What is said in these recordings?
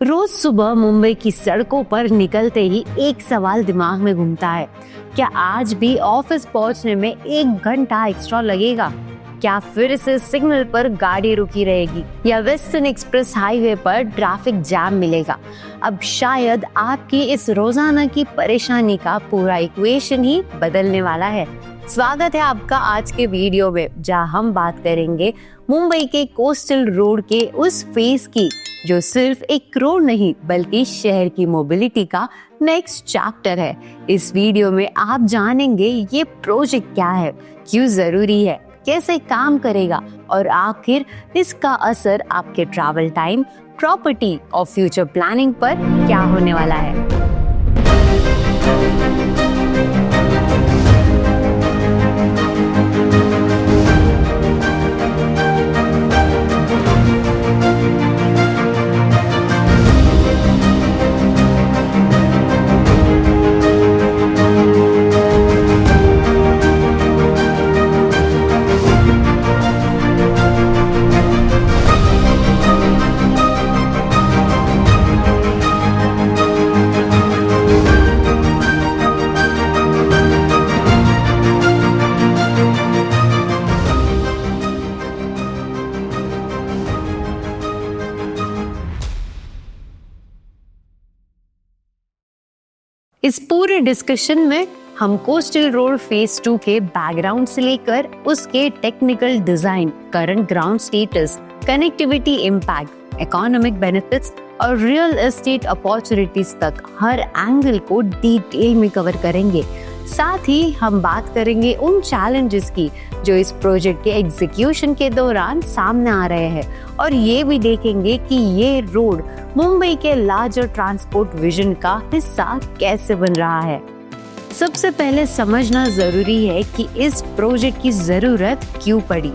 रोज सुबह मुंबई की सड़कों पर निकलते ही एक सवाल दिमाग में घूमता है। क्या आज भी ऑफिस पहुंचने में 1 घंटा एक्स्ट्रा लगेगा? क्या फिर से सिग्नल पर गाड़ी रुकी रहेगी या वेस्टर्न एक्सप्रेस हाईवे पर ट्रैफिक जैम मिलेगा? अब शायद आपकी इस रोजाना की परेशानी का पूरा इक्वेशन ही बदलने वाला है। स्वागत है आपका आज के वीडियो में, जहां हम बात करेंगे मुंबई के कोस्टल रोड के उस फेज की जो सिर्फ एक रोड नहीं बल्कि शहर की मोबिलिटी का नेक्स्ट चैप्टर है। इस वीडियो में आप जानेंगे ये प्रोजेक्ट क्या है, क्यों जरूरी है, कैसे काम करेगा और आखिर इसका असर आपके ट्रैवल टाइम, प्रॉपर्टी और फ्यूचर प्लानिंग पर क्या होने वाला है। इस पूरे डिस्कशन में हम कोस्टल रोड फेज 2 के बैकग्राउंड से लेकर उसके technical design, current ground status, connectivity impact, economic benefits और रियल एस्टेट अपॉर्चुनिटीज तक हर एंगल को डिटेल में कवर करेंगे। साथ ही हम बात करेंगे उन चैलेंजेस की जो इस प्रोजेक्ट के एग्जीक्यूशन के दौरान सामने आ रहे हैं और ये भी देखेंगे कि ये रोड मुंबई के लार्जर ट्रांसपोर्ट विजन का हिस्सा कैसे बन रहा है। सबसे पहले समझना जरूरी है कि इस प्रोजेक्ट की जरूरत क्यों पड़ी।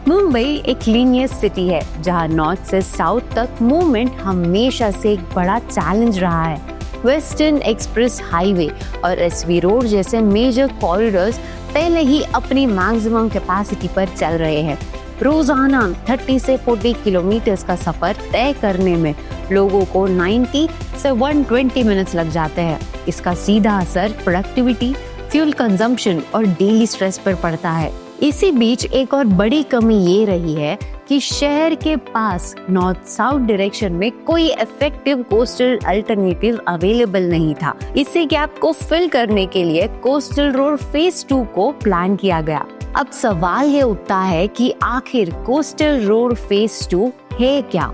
मुंबई एक लीनियर सिटी है जहां नॉर्थ से साउथ तक मूवमेंट हमेशा से एक बड़ा चैलेंज रहा है। वेस्टर्न एक्सप्रेस हाईवे और एसवी रोड जैसे मेजर कॉरिडोर्स पहले ही अपनी मैक्सिमम कैपेसिटी पर चल रहे हैं। रोजाना 30 से 40 किलोमीटर का सफर तय करने में लोगों को 90 से 120 मिनट्स लग जाते हैं। इसका सीधा असर प्रोडक्टिविटी, फ्यूल कंजम्पशन और डेली स्ट्रेस पर पड़ता है। इसी बीच एक और बड़ी कमी ये रही है कि शहर के पास नॉर्थ साउथ डायरेक्शन में कोई इफेक्टिव कोस्टल अल्टरनेटिव अवेलेबल नहीं था। इसी गैप को फिल करने के लिए कोस्टल रोड फेज 2 को प्लान किया गया। अब सवाल ये उठता है कि आखिर कोस्टल रोड फेज 2 है क्या?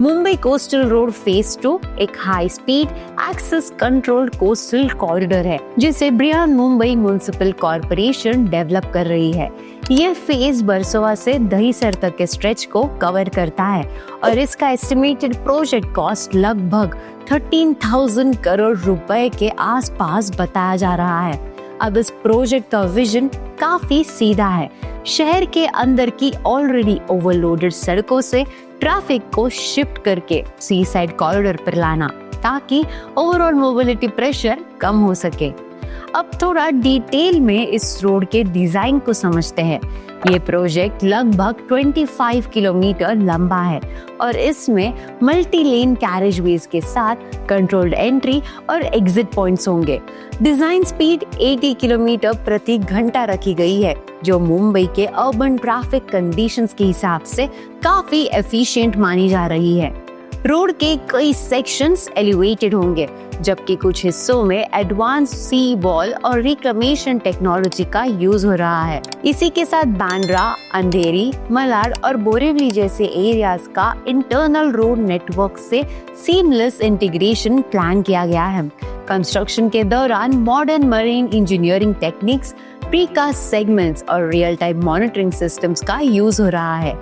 मुंबई कोस्टल रोड फेज 2 एक high speed access controlled coastal corridor है जिसे Brihan Mumbai municipal corporation develop कर रही है। यह फेज बरसोवा से दहीसर तक के स्ट्रेच को कवर करता है और इसका एस्टिमेटेड प्रोजेक्ट कॉस्ट लगभग 13,000 करोड़ रुपए के आसपास बताया जा रहा है। अब इस प्रोजेक्ट का विजन काफी सीधा है। शहर के अंदर की ऑलरेडी ओवरलोडेड सड़कों से ट्रैफिक को शिफ्ट करके सी साइड कॉरिडोर पर लाना ताकि ओवरऑल मोबिलिटी प्रेशर कम हो सके। अब थोड़ा डिटेल में इस रोड के डिजाइन को समझते हैं। ये प्रोजेक्ट लगभग 25 किलोमीटर लंबा है और इसमें मल्टी लेन कैरेजवेज के साथ कंट्रोल्ड एंट्री और एग्जिट पॉइंट्स होंगे। डिजाइन स्पीड 80 किलोमीटर प्रति घंटा रखी गई है जो मुंबई के अर्बन ट्रैफिक कंडीशंस के हिसाब से काफी एफिशिएंट मानी जा रही है। रोड के कई सेक्शंस एलिवेटेड होंगे जबकि कुछ हिस्सों में एडवांस सी वॉल और रिक्लेमेशन टेक्नोलॉजी का यूज हो रहा है। इसी के साथ बांद्रा, अंधेरी, मलाड और बोरिवली जैसे एरियाज का इंटरनल रोड नेटवर्क से सीमलेस इंटीग्रेशन प्लान किया गया है। कंस्ट्रक्शन के दौरान modern marine engineering techniques, precast segments और रियल टाइम मॉनिटरिंग सिस्टम्स का यूज हो रहा है।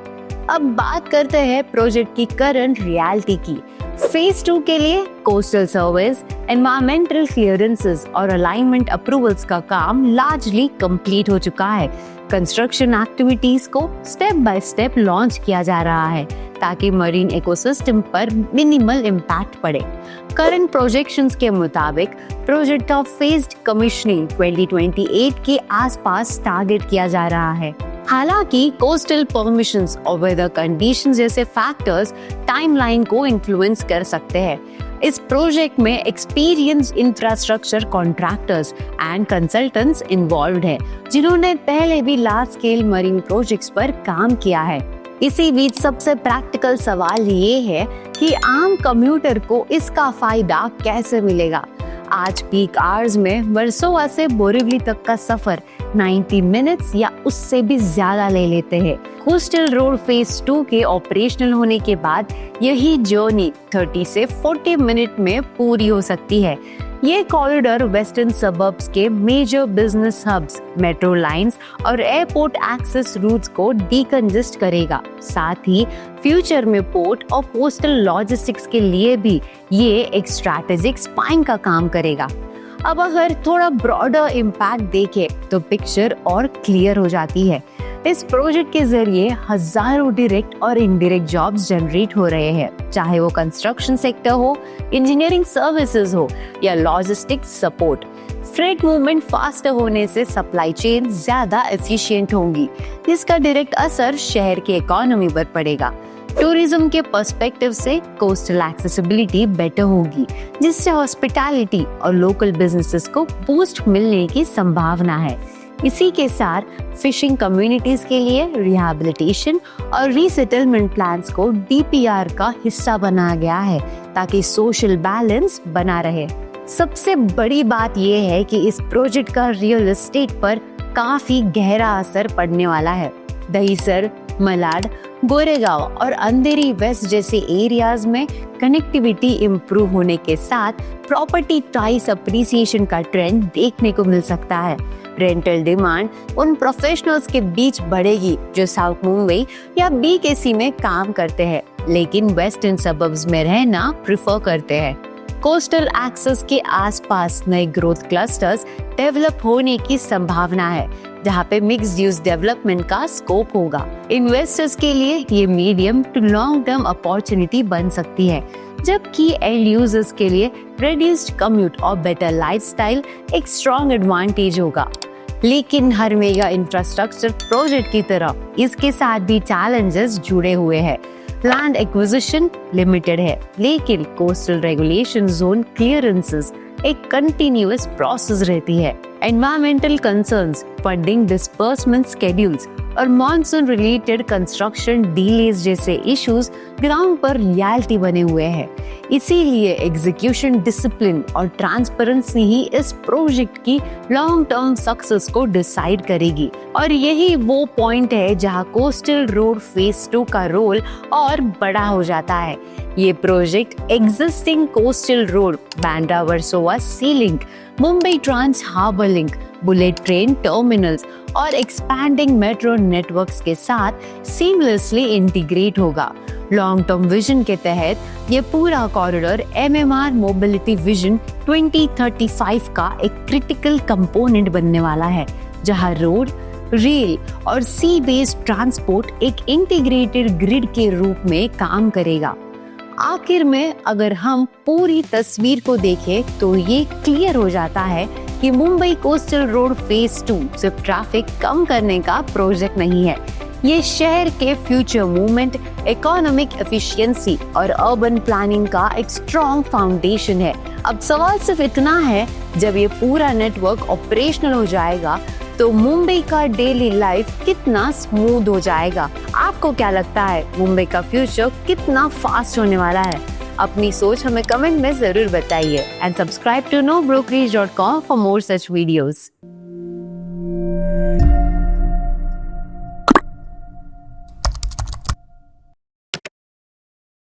अब बात करते हैं प्रोजेक्ट की करंट रियलिटी की। फेज 2 के लिए कोस्टल सर्विस, एनवायरमेंटल क्लियरेंसेस और अलाइनमेंट अप्रूवल्स का काम लार्जली कंप्लीट हो चुका है। कंस्ट्रक्शन एक्टिविटीज को स्टेप बाय स्टेप लॉन्च किया जा रहा है ताकि मरीन इकोसिस्टम पर मिनिमल इम्पैक्ट पड़े। करंट प्रोजेक्शंस के मुताबिक प्रोजेक्ट का फेज्ड कमिश्निंग 2028 के आसपास टारगेट किया जा रहा है। हालांकि कोस्टल परमिशंस और वेदर कंडीशंस जैसे फैक्टर्स टाइमलाइन को इन्फ्लुएंस कर सकते हैं। इस प्रोजेक्ट में experienced infrastructure contractors and consultants involved हैं, जिन्होंने पहले भी लार्ज स्केल मरीन प्रोजेक्ट्स पर काम किया है। इसी बीच सबसे प्रैक्टिकल सवाल ये है कि आम कम्यूटर को इसका फायदा कैसे मिलेगा। आज पीक आवर्स में वर्सोवा से बोरिवली तक का सफर 90 मिनट्स या उससे भी ज्यादा ले लेते हैं। कोस्टल रोड फेज 2 के ऑपरेशनल होने के बाद यही जर्नी 30 से 40 मिनट में पूरी हो सकती है। ये कॉरिडोर वेस्टर्न सबर्ब्स के major business hubs, metro lines और एयरपोर्ट एक्सेस रूट्स को डीकंजेस्ट करेगा। साथ ही फ्यूचर में पोर्ट और पोस्टल लॉजिस्टिक्स के लिए भी ये एक स्ट्रैटेजिक स्पाइन का काम करेगा। अब अगर थोड़ा ब्रॉडर इम्पैक्ट देखें तो पिक्चर और क्लियर हो जाती है। इस प्रोजेक्ट के जरिए हजारों डायरेक्ट और इनडायरेक्ट जॉब्स जनरेट हो रहे हैं, चाहे वो कंस्ट्रक्शन सेक्टर हो, इंजीनियरिंग सर्विसेज हो या logistics support. Freight movement faster होने से सप्लाई चेन ज्यादा एफिशिएंट होंगी, जिसका डायरेक्ट असर शहर की इकोनॉमी पर पड़ेगा। टूरिज्म के पर्सपेक्टिव से कोस्टल एक्सेसिबिलिटी बेटर होगी, जिससे हॉस्पिटैलिटी और लोकल बिजनेसेस को बूस्ट मिलने की संभावना है। इसी के साथ फिशिंग कम्युनिटीज के लिए रिहैबिलिटेशन और रीसेटलमेंट प्लान्स को डीपीआर का हिस्सा बनाया गया है, ताकि सोशल बैलेंस बना रहे। सबसे बड़ी बात यह है कि इस प्रोजेक्ट का रियल एस्टेट पर काफी गहरा असर पड़ने वाला है। दहीसर, मलाड, गोरेगांव और अंधेरी वेस्ट जैसे एरियाज में कनेक्टिविटी इम्प्रूव होने के साथ प्रॉपर्टी प्राइस अप्रिसिएशन का ट्रेंड देखने को मिल सकता है। रेंटल डिमांड उन प्रोफेशनल्स के बीच बढ़ेगी जो साउथ मुंबई या बीकेसी में काम करते हैं, लेकिन वेस्टर्न सबर्ब्स में रहना प्रिफर करते हैं। कोस्टल एक्सेस के आसपास नए ग्रोथ क्लस्टर्स डेवलप होने की संभावना है, जहां पे मिक्स्ड यूज डेवलपमेंट का स्कोप होगा। इन्वेस्टर्स के लिए ये medium to long term opportunity बन सकती है, जबकि एंड यूजर्स के लिए रिड्यूस्ड कम्यूट और बेटर लाइफस्टाइल एक स्ट्रॉन्ग एडवांटेज होगा। लेकिन हर मेगा इंफ्रास्ट्रक्चर प्रोजेक्ट की तरह इसके साथ भी चैलेंजेस जुड़े हुए हैं। लैंड एक्विजिशन लिमिटेड है, लेकिन कोस्टल रेगुलेशन जोन क्लियरेंसेस एक कंटिन्यूअस प्रोसेस रहती है। Environmental concerns, funding disbursement schedules और मॉनसून रिलेटेड कंस्ट्रक्शन डिलेज जैसे इश्यूज ग्राउंड पर रियलिटी बने हुए हैं। इसीलिए एग्जीक्यूशन डिसिप्लिन और ट्रांसपेरेंसी ही इस प्रोजेक्ट की लॉन्ग टर्म सक्सेस को डिसाइड करेगी। और यही वो पॉइंट है जहां कोस्टल रोड फेज 2 का रोल और बड़ा हो जाता है। ये project existing coastal road, Bandra Versova sea link, Mumbai trans harbour link, bullet train terminals और एक्सपैंडिंग मेट्रो नेटवर्क्स के साथ सीमलेसली इंटीग्रेट होगा। लॉन्ग टर्म विजन के तहत ये पूरा कॉरिडोर एमएमआर मोबिलिटी विजन 2035 का एक क्रिटिकल कंपोनेंट बनने वाला है, जहां रोड, रेल और सी बेस्ड ट्रांसपोर्ट एक इंटीग्रेटेड ग्रिड के रूप में काम करेगा। आखिर में अगर हम पूरी तस्वीर को देखें तो ये क्लियर हो जाता है कि मुंबई कोस्टल रोड फेज 2 सिर्फ ट्रैफिक कम करने का प्रोजेक्ट नहीं है, ये शहर के फ्यूचर मूवमेंट, इकोनॉमिक एफिशिएंसी और अर्बन प्लानिंग का एक स्ट्रॉन्ग फाउंडेशन है। अब सवाल सिर्फ इतना है, जब ये पूरा नेटवर्क ऑपरेशनल हो जाएगा तो मुंबई का डेली लाइफ कितना स्मूथ हो जाएगा। आपको क्या लगता है, मुंबई का फ्यूचर कितना फास्ट होने वाला है? अपनी सोच हमें कमेंट में जरूर बताइए and subscribe to nobrokerage.com for more such videos.